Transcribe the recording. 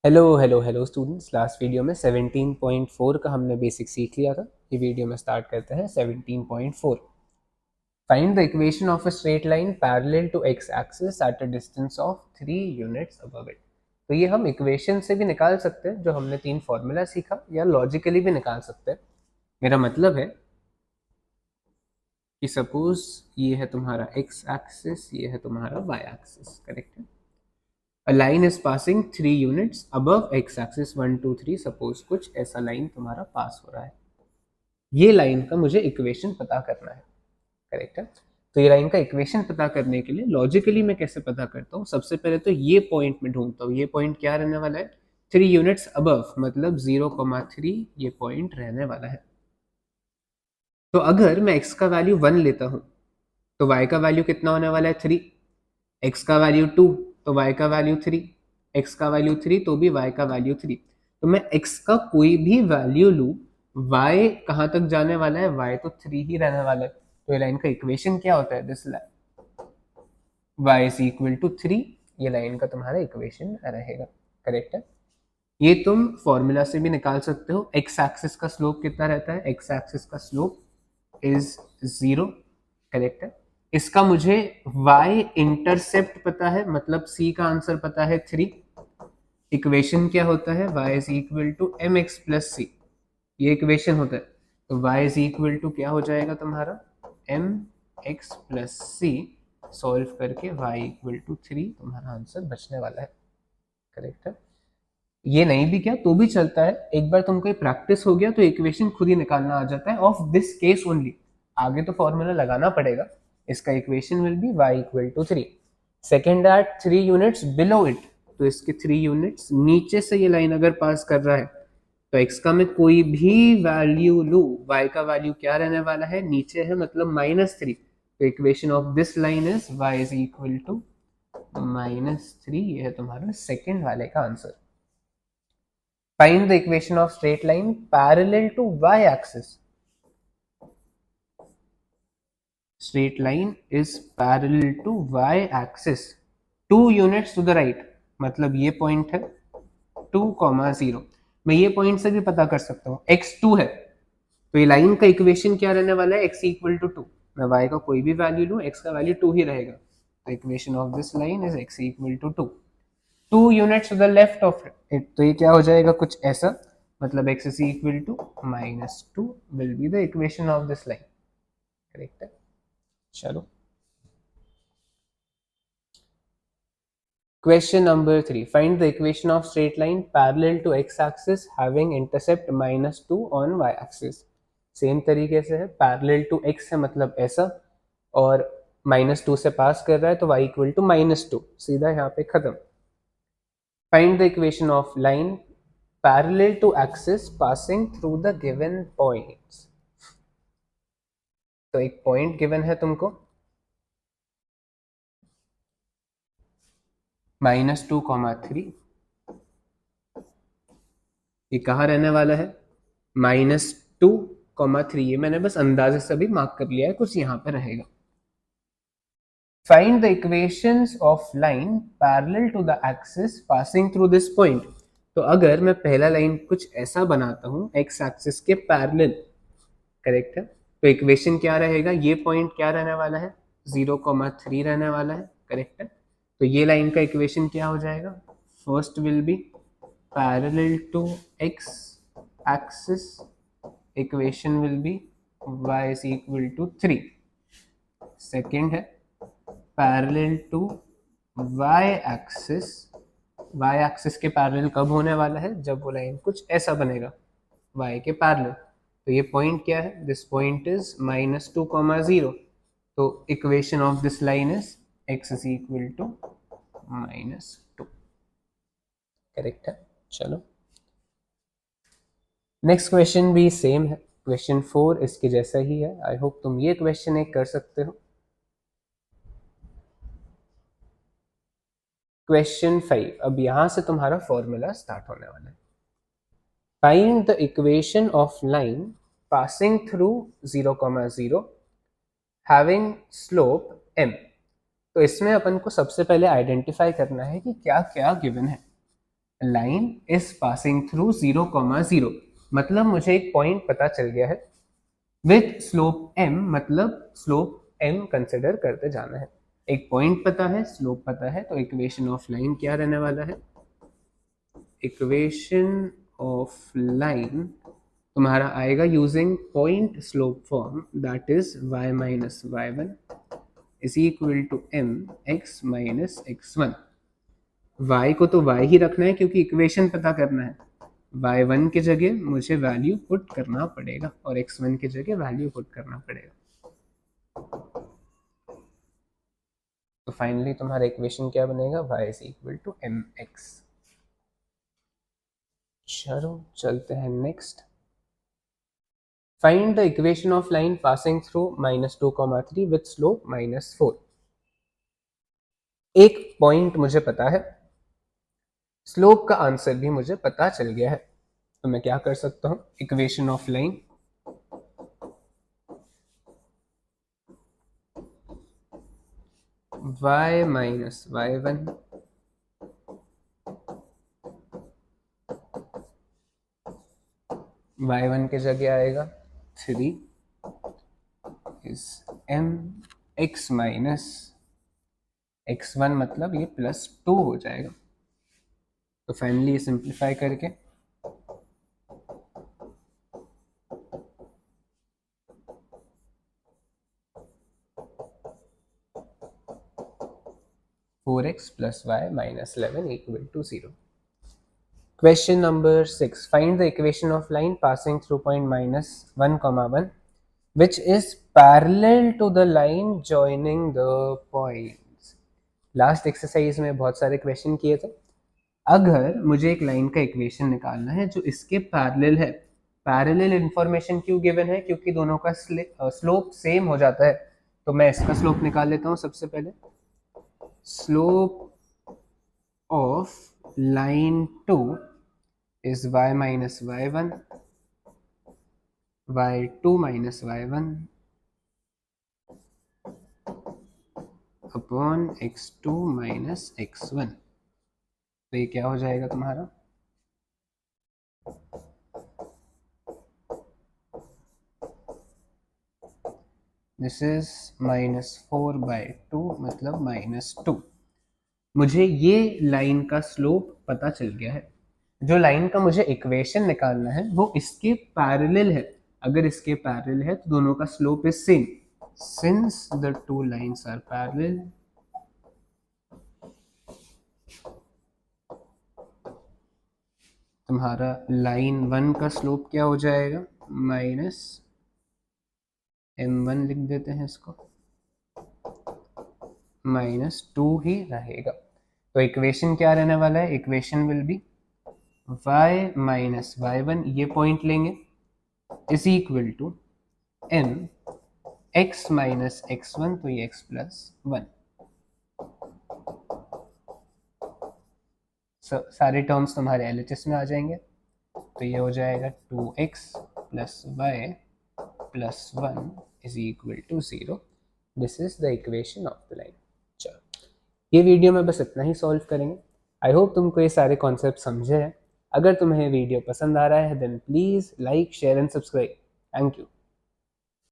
Hello hello hello students. Last video में 17.4 का हमने बेसिक सीख लिया था। ये वीडियो में स्टार्ट करते हैं 17.4। Find the equation of a straight line parallel to X axis at a distance of 3 units above it. तो ये हम इक्वेशन से भी निकाल सकते हैं, जो हमने 3 फॉर्मूला सीखा, या लॉजिकली भी निकाल सकते हैं। मेरा मतलब है कि सपोज ये है तुम्हारा एक्स एक्सिस, ये है तुम्हारा वाई एक्सिस, करेक्ट है। A line is passing 3 units above x axis 1 2 3। Suppose कुछ ऐसा लाइन तुम्हारा पास हो रहा है, ये लाइन का मुझे इक्वेशन पता करना है, करेक्ट है। तो ये लाइन का इक्वेशन पता करने के लिए लॉजिकली मैं कैसे पता करता हूँ, सबसे पहले तो ये पॉइंट में ढूंढता हूँ। ये पॉइंट क्या रहने वाला है, 3 यूनिट्स अबव, मतलब 0,3 ये पॉइंट रहने वाला है। तो अगर मैं x का वैल्यू 1 लेता हूँ तो y का वैल्यू कितना होने वाला है, 3। x का वैल्यू 2 तो y का वैल्यू 3, x का वैल्यू 3 तो भी y का वैल्यू 3। तो मैं x का कोई भी वैल्यू लूँ, y कहाँ तक जाने वाला है, y तो 3 ही रहने वाला है। तो ये लाइन का इक्वेशन क्या होता है, this y is equal to 3। ये लाइन का तुम्हारा इक्वेशन रहेगा, करेक्ट है। ये तुम फॉर्मूला से भी निकाल सकते हो। x एक्सिस का स्लोप कितना रहता है, x एक्सिस का स्लोप इज 0, करेक्ट है। इसका मुझे y इंटरसेप्ट पता है, मतलब c का आंसर पता है 3। इक्वेशन क्या होता है, y is equal to m x plus c, ये इक्वेशन होता है। तो y इज इक्वल टू क्या हो जाएगा तुम्हारा, एम एक्स प्लस सी। सॉल्व करके y इक्वल टू 3 तुम्हारा आंसर बचने वाला है, करेक्ट है। ये नहीं भी क्या तो भी चलता है, एक बार तुमको प्रैक्टिस हो गया तो इक्वेशन खुद ही निकालना आ जाता है ऑफ दिस केस ओनली। आगे तो फॉर्मूला लगाना पड़ेगा। इसका equation will be y equal to 3। Second at 3 units below it, तो इसके 3 यूनिट्स नीचे से ये लाइन अगर पास कर रहा है तो x का मैं कोई भी वैल्यू लू, y का वैल्यू क्या रहने वाला है, नीचे है, मतलब -3। तो equation of this line is y is equal to -3। ये है तुम्हारा सेकेंड वाले का answer. Find the equation of straight line parallel to y-axis. Straight line is parallel to y-axis 2 units to the right, मतलब ये पॉइंट है 2,0। मैं ये पॉइंट से भी पता कर सकता हूँ, x2 है तो ये लाइन का इक्वेशन क्या रहने वाला है, x इक्वल टू 2। मैं y का कोई भी वैल्यू लूँ, x का वैल्यू 2 ही रहेगा। तो equation of this line is x equal to 2। 2 units to the left of it, तो ये क्या हो जाएगा, कुछ ऐसा, मतलब x is equal to -2 will be the equation of this line, correct है। चलो question number 3, find the equation of straight line parallel to x axis having intercept -2 on y axis. Same तरीके से है, पैरेलल टू x है मतलब ऐसा, और -2 से पास कर रहा है तो y इक्वल टू -2, सीधा यहाँ पे खत्म। Find the equation of line parallel to axis passing through the given points। तो एक पॉइंट गिवन है तुमको, -2,3। ये कहाँ रहने वाला है, -2,3। ये मैंने बस अंदाजे से भी मार्क कर लिया है, कुछ यहाँ पे रहेगा। Find the equations of line parallel to the axis passing through this point। तो अगर मैं पहला लाइन कुछ ऐसा बनाता हूँ x एक्सिस के पैरेलल, करेक्ट है, तो इक्वेशन क्या रहेगा, ये पॉइंट क्या रहने वाला है, 0,3 रहने वाला है, करेक्ट है। तो ये लाइन का इक्वेशन क्या हो जाएगा, first will be parallel to x axis, equation will be y is equal to 3। Second है parallel to y axis, y axis के पैरेलल कब होने वाला है, जब वो लाइन कुछ ऐसा बनेगा y के पैरेलल। तो ये पॉइंट क्या है, दिस पॉइंट इज -2,0। तो equation of this line is x is equal to -2, correct है। चलो नेक्स्ट क्वेश्चन भी सेम है, क्वेश्चन 4 इसके जैसा ही है। आई होप तुम ये क्वेश्चन एक कर सकते हो। क्वेश्चन 5, अब यहां से तुम्हारा फॉर्मूला स्टार्ट होने वाला है। Find the equation of line passing through 0,0 having slope m। तो इसमें अपन को सबसे पहले आइडेंटिफाई करना है कि क्या क्या गिवन है। लाइन इज पासिंग थ्रू 0,0, मतलब मुझे एक पॉइंट पता चल गया है विथ स्लोप m, मतलब स्लोप m कंसिडर करते जाना है। एक पॉइंट पता है, स्लोप पता है, तो इक्वेशन ऑफ लाइन क्या रहने वाला है? इक्वेशन ऑफ लाइन तुम्हारा आएगा using point slope form, that is y minus Y one is equal to m x minus x1। y को तो y ही रखना है क्योंकि इक्वेशन पता करना है। y1 की जगह मुझे वैल्यू पुट करना पड़ेगा और x1 की जगह वैल्यू पुट करना पड़ेगा। तो फाइनली तुम्हारा इक्वेशन क्या बनेगा? y is equal to mx। चलो चलते हैं next. Find the equation of line passing through -2,3 with slope -4। एक पॉइंट मुझे पता है, स्लोप का आंसर भी मुझे पता चल गया है, तो मैं क्या कर सकता हूं? Equation of line y minus Y one y1 की जगह आएगा 3 is m x minus x1, मतलब ये +2 हो जाएगा। तो फाइनली ये सिंप्लीफाई करके 4x plus y minus 11 equal to 0. Question number 6. Find the equation of line passing through point -1, which is parallel to the line joining the points. Last exercise में बहुत सारे क्वेश्चन किए थे। अगर मुझे एक लाइन का इक्वेशन निकालना है जो इसके पैरेलल है, पैरेलल इंफॉर्मेशन क्यों गिवन है? क्योंकि दोनों का स्लोप सेम हो जाता है। तो मैं इसका स्लोप निकाल लेता हूँ सबसे पहले। Slope of line 2 is y minus y1 y2 minus y1 upon x2 minus x1। तो ये क्या हो जाएगा तुम्हारा? दिस इज -4/2, मतलब -2। मुझे ये लाइन का स्लोप पता चल गया है। जो लाइन का मुझे इक्वेशन निकालना है वो इसके पैरेलल है। अगर इसके पैरेलल है तो दोनों का slope is same. Since the two lines are parallel, तुम्हारा लाइन 1 का स्लोप क्या हो जाएगा? -m1 लिख देते हैं इसको, -2 ही रहेगा। तो इक्वेशन क्या रहने वाला है? Equation will be y minus y1, ये पॉइंट लेंगे, is equal to m x minus x1, तो ये x प्लस 1। सारे टर्म्स तुम्हारे LHS में आ जाएंगे, तो ये हो जाएगा 2x plus y plus 1 is equal to 0। This is the equation of the line. चलो ये वीडियो में बस इतना ही सॉल्व करेंगे। आई होप तुमको ये सारे कॉन्सेप्ट समझे हैं। अगर तुम्हें वीडियो पसंद आ रहा है then please like, share and subscribe. Thank you.